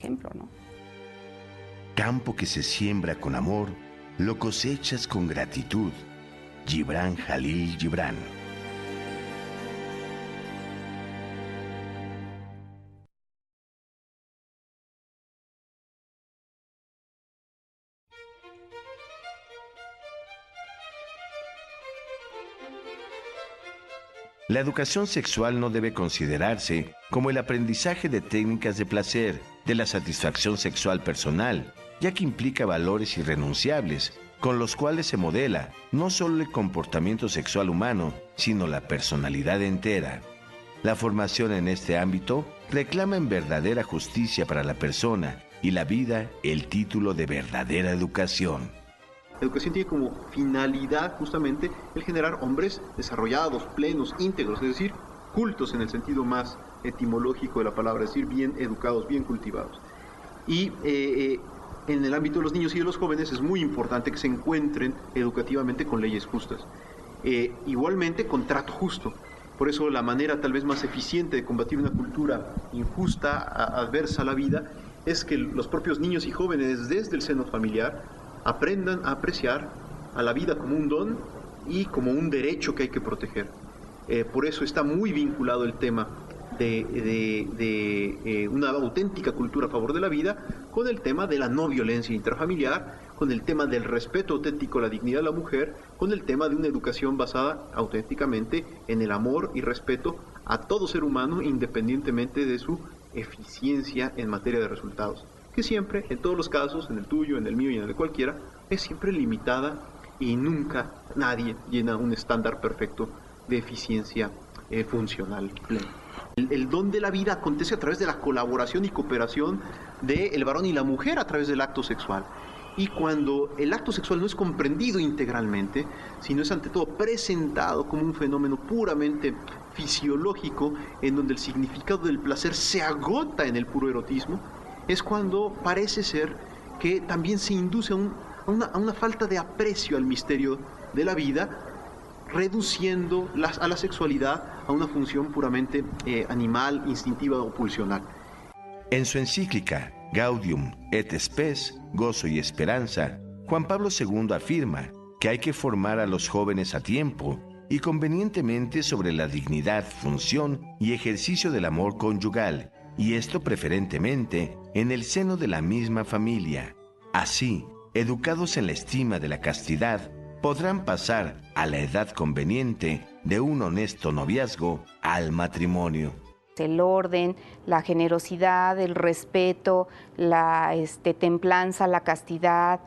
ejemplo, ¿no? Campo que se siembra con amor, lo cosechas con gratitud. Gibran Jalil Gibran. La educación sexual no debe considerarse como el aprendizaje de técnicas de placer, de la satisfacción sexual personal, ya que implica valores irrenunciables, con los cuales se modela no solo el comportamiento sexual humano, sino la personalidad entera. La formación en este ámbito reclama en verdadera justicia para la persona y la vida el título de verdadera educación. La educación tiene como finalidad justamente el generar hombres desarrollados, plenos, íntegros, es decir, cultos en el sentido más etimológico de la palabra, es decir, bien educados, bien cultivados. Y en el ámbito de los niños y de los jóvenes es muy importante que se encuentren educativamente con leyes justas. Igualmente con trato justo. Por eso la manera tal vez más eficiente de combatir una cultura injusta, adversa a la vida, es que los propios niños y jóvenes desde el seno familiar aprendan a apreciar a la vida como un don y como un derecho que hay que proteger. Por eso está muy vinculado el tema de una auténtica cultura a favor de la vida con el tema de la no violencia intrafamiliar, con el tema del respeto auténtico a la dignidad de la mujer, con el tema de una educación basada auténticamente en el amor y respeto a todo ser humano independientemente de su eficiencia en materia de resultados, que siempre, en todos los casos, en el tuyo, en el mío y en el de cualquiera, es siempre limitada y nunca nadie llena un estándar perfecto de eficiencia funcional plena. El don de la vida acontece a través de la colaboración y cooperación del varón y la mujer a través del acto sexual. Y cuando el acto sexual no es comprendido integralmente, sino es ante todo presentado como un fenómeno puramente fisiológico, en donde el significado del placer se agota en el puro erotismo, es cuando parece ser que también se induce a una falta de aprecio al misterio de la vida, reduciendo a la sexualidad a una función puramente animal, instintiva o pulsional. En su encíclica Gaudium et Spes, Gozo y Esperanza, Juan Pablo II afirma que hay que formar a los jóvenes a tiempo y convenientemente sobre la dignidad, función y ejercicio del amor conyugal, y esto preferentemente en el seno de la misma familia. Así, educados en la estima de la castidad, podrán pasar a la edad conveniente de un honesto noviazgo al matrimonio. El orden, la generosidad, el respeto, la templanza, la castidad,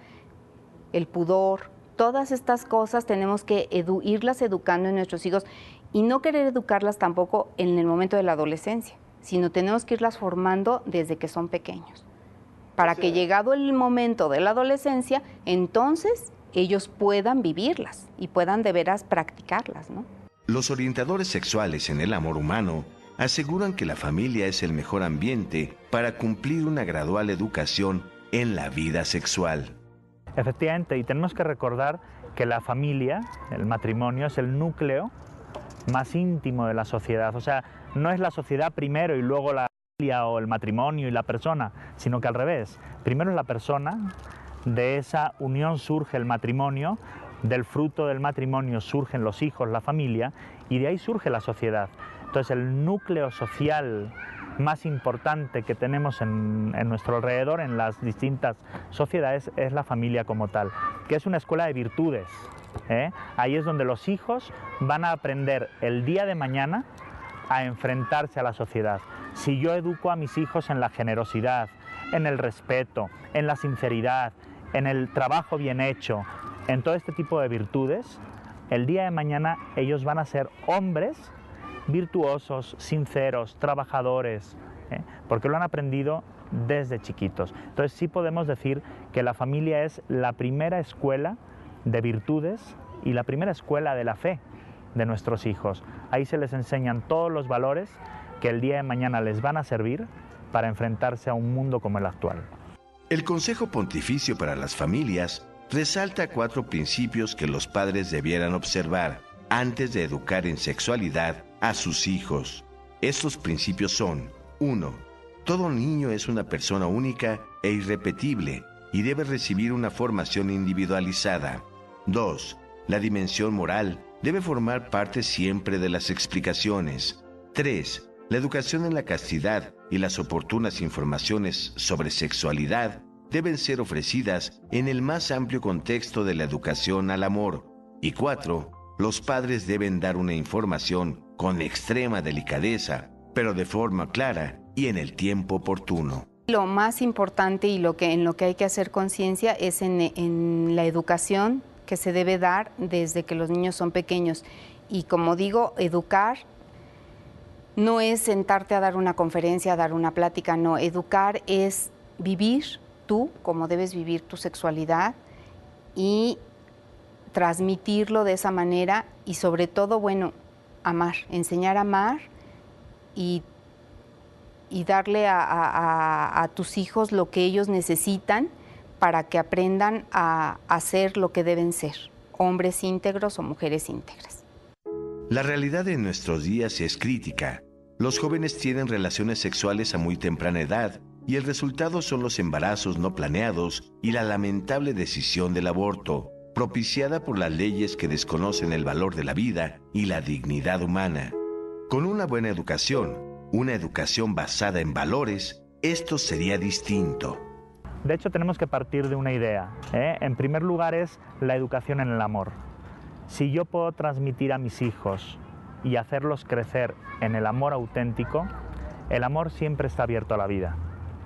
el pudor, todas estas cosas tenemos que irlas educando en nuestros hijos y no querer educarlas tampoco en el momento de la adolescencia, sino tenemos que irlas formando desde que son pequeños, para que llegado el momento de la adolescencia, entonces ellos puedan vivirlas y puedan de veras practicarlas, ¿no? Los orientadores sexuales en el amor humano aseguran que la familia es el mejor ambiente para cumplir una gradual educación en la vida sexual. Efectivamente, y tenemos que recordar que la familia, el matrimonio, es el núcleo más íntimo de la sociedad. O sea, no es la sociedad primero y luego la familia o el matrimonio y la persona, sino que al revés. Primero es la persona, de esa unión surge el matrimonio, del fruto del matrimonio surgen los hijos, la familia, y de ahí surge la sociedad. Entonces el núcleo social más importante que tenemos en nuestro alrededor, en las distintas sociedades, es la familia como tal, que es una escuela de virtudes. Ahí es donde los hijos van a aprender el día de mañana a enfrentarse a la sociedad. Si yo educo a mis hijos en la generosidad, en el respeto, en la sinceridad, en el trabajo bien hecho, en todo este tipo de virtudes, el día de mañana ellos van a ser hombres virtuosos, sinceros, trabajadores, porque lo han aprendido desde chiquitos. Entonces sí podemos decir que la familia es la primera escuela de virtudes y la primera escuela de la fe de nuestros hijos. Ahí se les enseñan todos los valores que el día de mañana les van a servir para enfrentarse a un mundo como el actual. El Consejo Pontificio para las Familias resalta 4 principios que los padres debieran observar antes de educar en sexualidad a sus hijos. Estos principios son: 1. Todo niño es una persona única e irrepetible y debe recibir una formación individualizada. 2. La dimensión moral debe formar parte siempre de las explicaciones. 3. La educación en la castidad y las oportunas informaciones sobre sexualidad deben ser ofrecidas en el más amplio contexto de la educación al amor. Y 4. Los padres deben dar una información con extrema delicadeza, pero de forma clara y en el tiempo oportuno. Lo más importante y en lo que hay que hacer conciencia es en la educación que se debe dar desde que los niños son pequeños. Y como digo, educar no es sentarte a dar una conferencia, a dar una plática, no. Educar es vivir tú como debes vivir tu sexualidad y transmitirlo de esa manera y sobre todo, bueno, amar, enseñar a amar y darle a tus hijos lo que ellos necesitan para que aprendan a hacer lo que deben ser, hombres íntegros o mujeres íntegras. La realidad de nuestros días es crítica. Los jóvenes tienen relaciones sexuales a muy temprana edad y el resultado son los embarazos no planeados y la lamentable decisión del aborto, propiciada por las leyes que desconocen el valor de la vida y la dignidad humana. Con una buena educación, una educación basada en valores, esto sería distinto. De hecho, tenemos que partir de una idea, En primer lugar es la educación en el amor. Si yo puedo transmitir a mis hijos y hacerlos crecer en el amor auténtico, el amor siempre está abierto a la vida,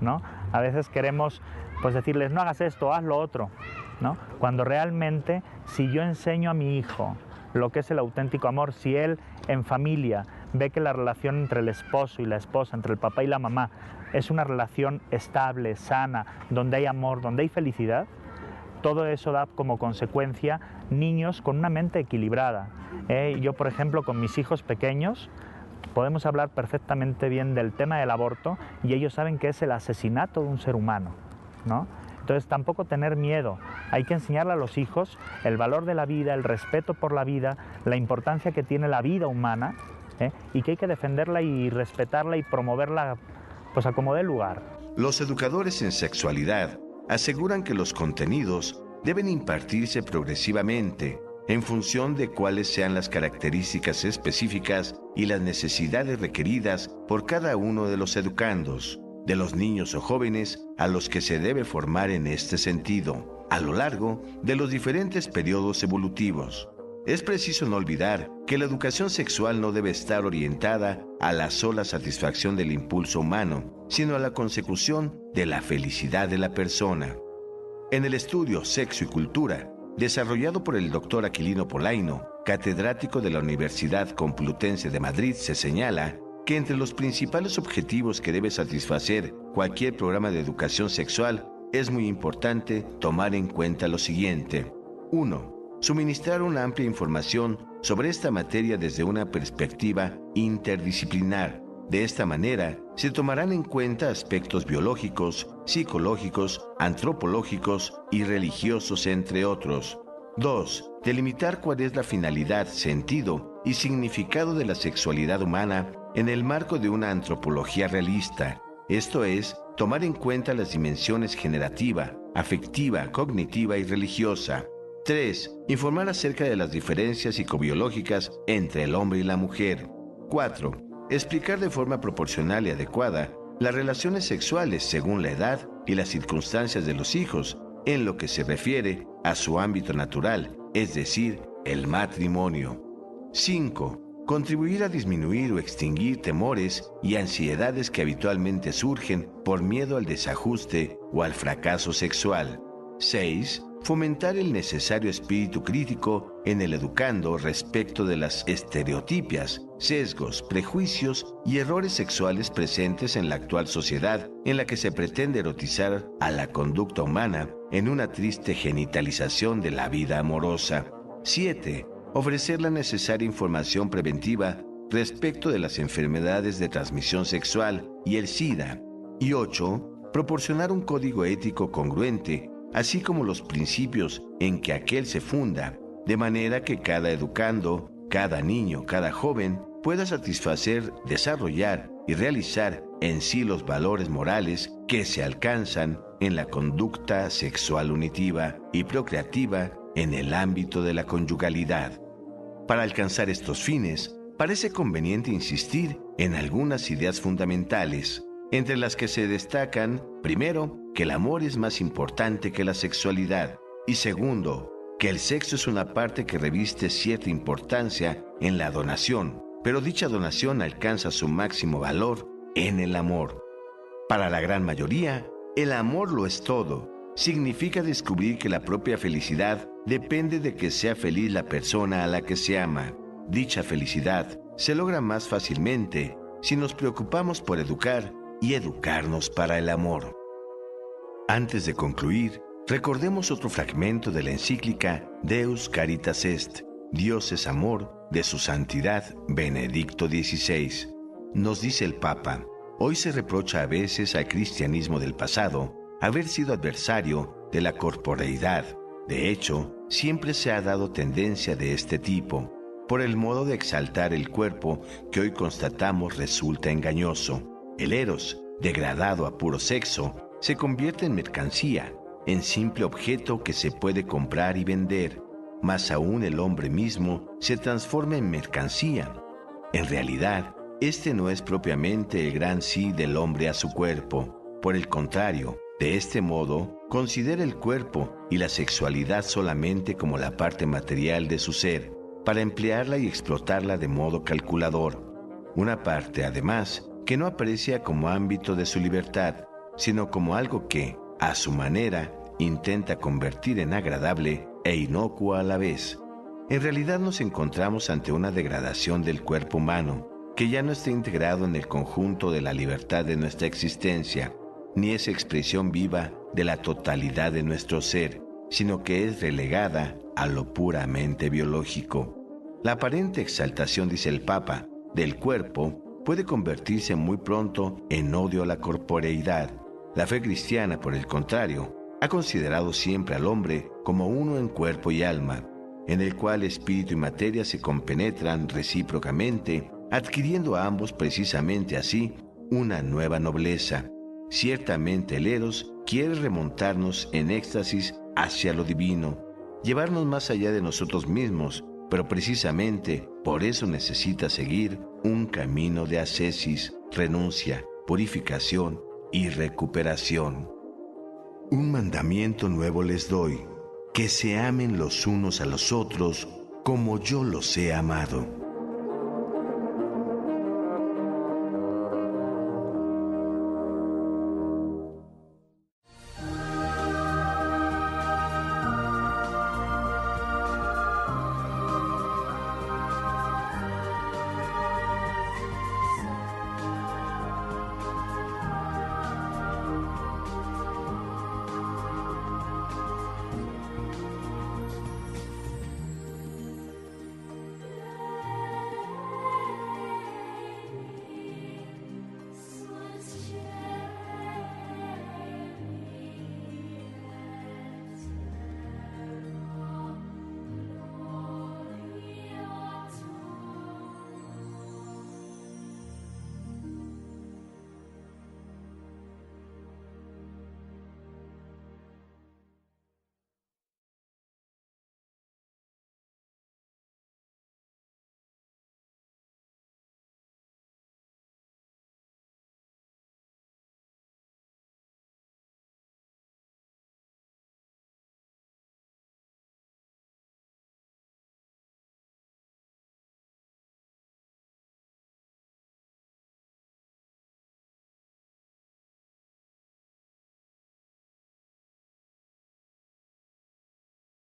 ¿no? A veces queremos decirles, no hagas esto, haz lo otro, ¿no? Cuando realmente, si yo enseño a mi hijo lo que es el auténtico amor, si él en familia ve que la relación entre el esposo y la esposa, entre el papá y la mamá, es una relación estable, sana, donde hay amor, donde hay felicidad, todo eso da como consecuencia niños con una mente equilibrada. Yo, por ejemplo, con mis hijos pequeños, podemos hablar perfectamente bien del tema del aborto y ellos saben que es el asesinato de un ser humano, ¿no? Entonces tampoco tener miedo, hay que enseñarle a los hijos el valor de la vida, el respeto por la vida, la importancia que tiene la vida humana, y que hay que defenderla y respetarla y promoverla pues a como dé lugar. Los educadores en sexualidad aseguran que los contenidos deben impartirse progresivamente en función de cuáles sean las características específicas y las necesidades requeridas por cada uno de los educandos, de los niños o jóvenes a los que se debe formar en este sentido, a lo largo de los diferentes periodos evolutivos. Es preciso no olvidar que la educación sexual no debe estar orientada a la sola satisfacción del impulso humano, sino a la consecución de la felicidad de la persona. En el estudio Sexo y Cultura, desarrollado por el Dr. Aquilino Polaino, catedrático de la Universidad Complutense de Madrid, se señala que entre los principales objetivos que debe satisfacer cualquier programa de educación sexual es muy importante tomar en cuenta lo siguiente. 1. Suministrar una amplia información sobre esta materia desde una perspectiva interdisciplinar. De esta manera, se tomarán en cuenta aspectos biológicos, psicológicos, antropológicos y religiosos, entre otros. 2. Delimitar cuál es la finalidad, sentido y significado de la sexualidad humana en el marco de una antropología realista, esto es, tomar en cuenta las dimensiones generativa, afectiva, cognitiva y religiosa. 3. Informar acerca de las diferencias psicobiológicas entre el hombre y la mujer. 4. Explicar de forma proporcional y adecuada las relaciones sexuales según la edad y las circunstancias de los hijos en lo que se refiere a su ámbito natural, es decir, el matrimonio. 5. Contribuir a disminuir o extinguir temores y ansiedades que habitualmente surgen por miedo al desajuste o al fracaso sexual. 6. Fomentar el necesario espíritu crítico en el educando respecto de las estereotipias, sesgos, prejuicios y errores sexuales presentes en la actual sociedad en la que se pretende erotizar a la conducta humana en una triste genitalización de la vida amorosa. 7. Ofrecer la necesaria información preventiva respecto de las enfermedades de transmisión sexual y el SIDA. Y 8. Proporcionar un código ético congruente, así como los principios en que aquel se funda, de manera que cada educando, cada niño, cada joven pueda satisfacer, desarrollar y realizar en sí los valores morales que se alcanzan en la conducta sexual unitiva y procreativa en el ámbito de la conyugalidad. Para alcanzar estos fines, parece conveniente insistir en algunas ideas fundamentales, entre las que se destacan, primero, que el amor es más importante que la sexualidad, y segundo, que el sexo es una parte que reviste cierta importancia en la donación, pero dicha donación alcanza su máximo valor en el amor. Para la gran mayoría, el amor lo es todo. Significa descubrir que la propia felicidad depende de que sea feliz la persona a la que se ama. Dicha felicidad se logra más fácilmente si nos preocupamos por educar y educarnos para el amor. Antes de concluir, recordemos otro fragmento de la encíclica Deus Caritas Est, Dios es amor, de su santidad Benedicto XVI. Nos dice el Papa: hoy se reprocha a veces al cristianismo del pasado haber sido adversario de la corporeidad. De hecho, siempre se ha dado tendencia de este tipo. Por el modo de exaltar el cuerpo que hoy constatamos resulta engañoso. El eros, degradado a puro sexo, se convierte en mercancía, en simple objeto que se puede comprar y vender. Más aún, el hombre mismo se transforma en mercancía. En realidad, este no es propiamente el gran sí del hombre a su cuerpo. Por el contrario, de este modo, considera el cuerpo y la sexualidad solamente como la parte material de su ser, para emplearla y explotarla de modo calculador. Una parte, además, que no aprecia como ámbito de su libertad, sino como algo que, a su manera, intenta convertir en agradable e inocuo a la vez. En realidad nos encontramos ante una degradación del cuerpo humano, que ya no está integrado en el conjunto de la libertad de nuestra existencia, ni es expresión viva de la totalidad de nuestro ser, sino que es relegada a lo puramente biológico. La aparente exaltación, dice el Papa, del cuerpo puede convertirse muy pronto en odio a la corporeidad. La fe cristiana, por el contrario, ha considerado siempre al hombre como uno en cuerpo y alma, en el cual espíritu y materia se compenetran recíprocamente, adquiriendo a ambos precisamente así una nueva nobleza. Ciertamente el eros quiere remontarnos en éxtasis hacia lo divino, llevarnos más allá de nosotros mismos, pero precisamente por eso necesita seguir un camino de ascesis, renuncia, purificación y recuperación. Un mandamiento nuevo les doy, que se amen los unos a los otros como yo los he amado.